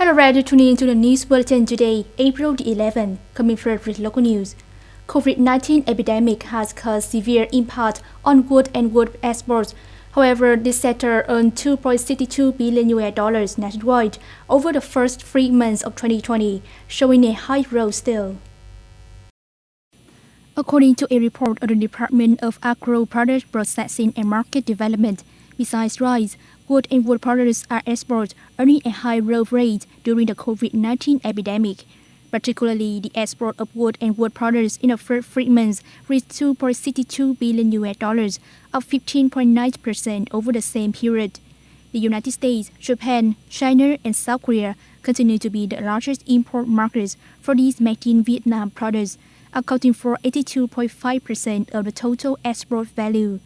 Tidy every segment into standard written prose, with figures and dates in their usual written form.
Hello, ready to tune in to the news bulletin today, April the 11th, coming first with local news. COVID-19 epidemic has caused severe impact on wood and wood exports. However, this sector earned $2.62 billion nationwide over the first 3 months of 2020, showing a high growth still. According to a report of the Department of Agro-Product Processing and Market Development, besides rice, wood and wood products are exported, earning a high growth rate during the COVID-19 epidemic. Particularly, the export of wood and wood products in the first 3 months reached $2.62 billion, up 15.9% over the same period. The United States, Japan, China, and South Korea continue to be the largest import markets for these made in Vietnam products, accounting for 82.5% of the total export value.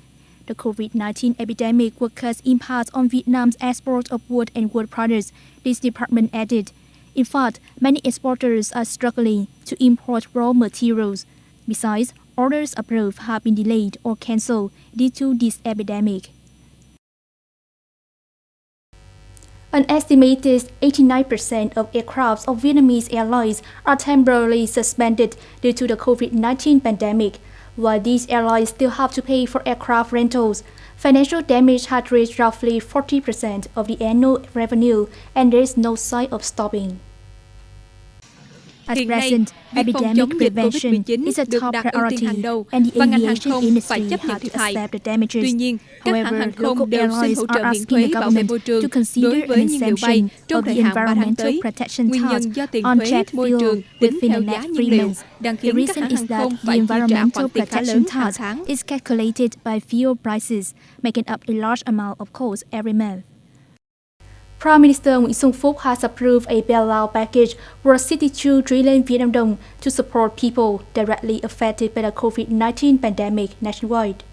The COVID-19 epidemic will cause impact on Vietnam's export of wood and wood products, this department added. In fact, many exporters are struggling to import raw materials. Besides, orders approved have been delayed or cancelled due to this epidemic. An estimated 89% of aircraft of Vietnamese airlines are temporarily suspended due to the COVID-19 pandemic. While these airlines still have to pay for aircraft rentals, financial damage had reached roughly 40% of the annual revenue, and there is no sign of stopping. At present, epidemic prevention is a top priority, and the aviation industry had to accept the damages. However, local airlines are asking the government to consider an exemption of the environmental protection tax on jet fuel within the next 3 months. The reason is that the environmental protection tax is calculated by fuel prices, making up a large amount of cost every month. Prime Minister Nguyễn Xuân Phúc has approved a bailout package worth 62 trillion Vietnam dong to support people directly affected by the COVID-19 pandemic nationwide.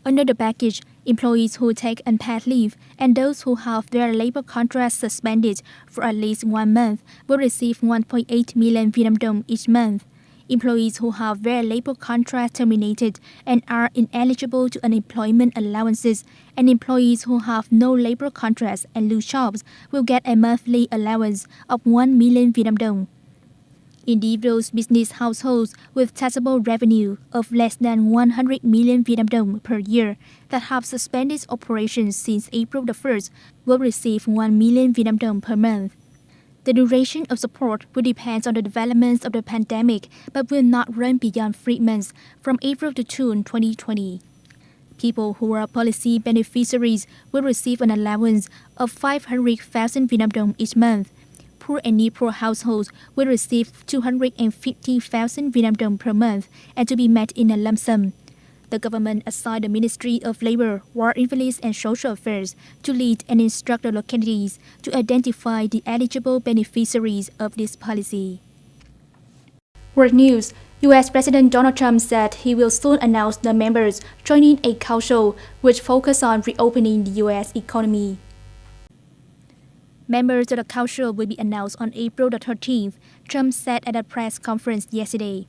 Under the package, employees who take unpaid leave and those who have their labor contracts suspended for at least 1 month will receive 1.8 million Vietnam dong each month. Employees who have their labor contract terminated and are ineligible to unemployment allowances, and employees who have no labor contracts and lose jobs will get a monthly allowance of 1 million Vietnam dong. Individuals business households with taxable revenue of less than 100 million Vietnam dong per year that have suspended operations since April the 1st will receive 1 million Vietnam dong per month. The duration of support will depend on the developments of the pandemic, but will not run beyond 3 months from April to June 2020. People who are policy beneficiaries will receive an allowance of 500,000 Vietnam dong each month. Poor and near-poor households will receive 250,000 Vietnam dong per month and to be met in a lump sum. The government assigned the Ministry of Labor, War Invalids and Social Affairs to lead and instruct the localities to identify the eligible beneficiaries of this policy. World News. U.S. President Donald Trump said he will soon announce the members joining a council which focuses on reopening the U.S. economy. Members of the council will be announced on April the 13th, Trump said at a press conference yesterday.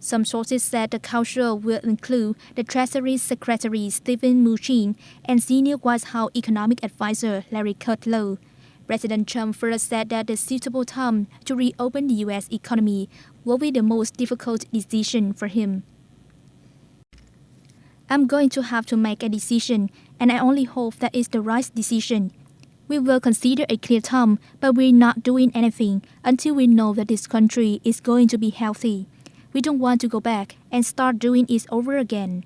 Some sources said the council will include the Treasury Secretary Steven Mnuchin and Senior White House Economic Advisor Larry Kudlow. President Trump further said that the suitable time to reopen the U.S. economy will be the most difficult decision for him. I'm going to have to make a decision, and I only hope that it's the right decision. We will consider a clear time, but we're not doing anything until we know that this country is going to be healthy. We don't want to go back and start doing it over again.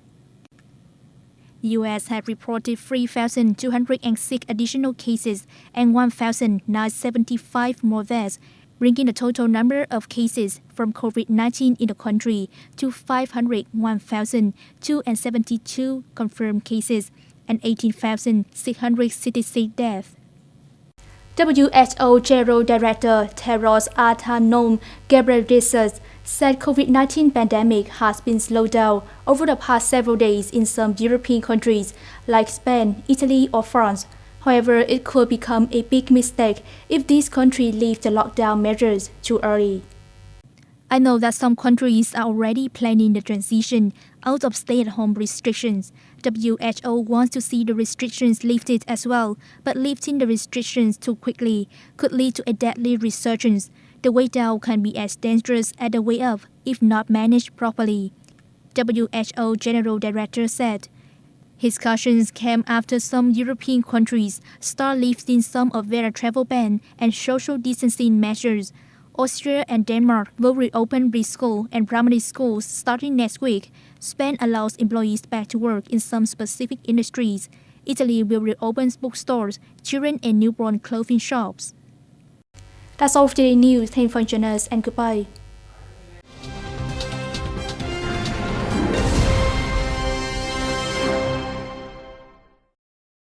The U.S. had reported 3,206 additional cases and 1,975 more deaths, bringing the total number of cases from COVID-19 in the country to 501,272 confirmed cases and 18,666 deaths. WHO General Director Tedros Adhanom Ghebreyesus said COVID-19 pandemic has been slowed down over the past several days in some European countries like Spain, Italy or France. However, it could become a big mistake if these countries lift the lockdown measures too early. I know that some countries are already planning the transition out of stay-at-home restrictions. WHO wants to see the restrictions lifted as well, but lifting the restrictions too quickly could lead to a deadly resurgence. The way down can be as dangerous as the way up if not managed properly, WHO General Director said. His cautions came after some European countries start lifting some of their travel ban and social distancing measures. Austria and Denmark will reopen preschool and primary schools starting next week. Spain allows employees back to work in some specific industries. Italy will reopen bookstores, children and newborn clothing shops. That's all for today's news. Thank you for joining us and goodbye.